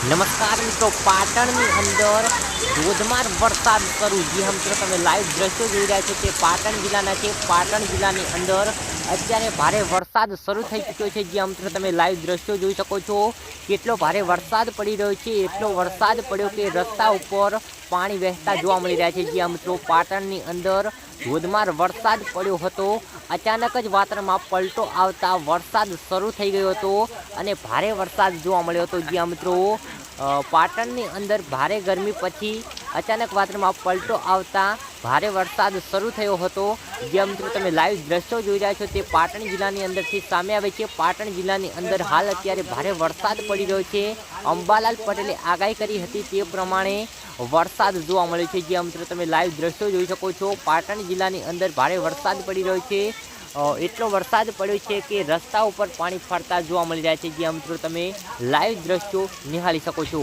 નમસ્કાર મિત્રો, પાટણની અંદર ધોધમાર વરસાદ શરૂ. જે મિત્રો તમે લાઈવ દ્રશ્યો જોઈ રહ્યા છો તે પાટણ જિલ્લાના છે. પાટણ જિલ્લાની અંદર અત્યારે ભારે વરસાદ શરૂ થઈ ચૂક્યો છે. જે મિત્રો તમે લાઈવ દ્રશ્યો જોઈ શકો છો કેટલો ભારે વરસાદ પડી રહ્યો છે. એટલો વરસાદ પડ્યો કે રસ્તા ઉપર પાણી વહેતા જોવા મળી રહ્યા છે. જ્યાં મિત્રો પાટણની અંદર ધોધમાર વરસાદ પડ્યો હતો. અચાનક જ વાતાવરણમાં પલટો આવતા વરસાદ શરૂ થઈ ગયો હતો અને ભારે વરસાદ જોવા મળ્યો હતો. જ્યાં મિત્રો પાટણની અંદર ભારે ગરમી પછી અચાનક વાતાવરણમાં પલટો આવતા ભારે વરસાદ શરૂ થયો હતો. જ્યાં મિત્રો તમે લાઈવ દ્રશ્યો જોઈ રહ્યા છો તે પાટણ જિલ્લાની અંદરથી સામે આવે છે. પાટણ જિલ્લાની અંદર હાલ અત્યારે ભારે વરસાદ પડી રહ્યો છે. અંબાલાલ પટેલે આગાહી કરી હતી તે પ્રમાણે વરસાદ જોવા મળ્યો છે. જ્યાં મિત્રો તમે લાઈવ દ્રશ્યો જોઈ શકો છો પાટણ જિલ્લાની અંદર ભારે વરસાદ પડી રહ્યો છે. એટલો વરસાદ પડ્યો છે કે રસ્તા ઉપર પાણી ફરતા જોવા મળી રહ્યા છે. જ્યાં મિત્રો તમે લાઈવ દ્રશ્યો નિહાળી શકો છો.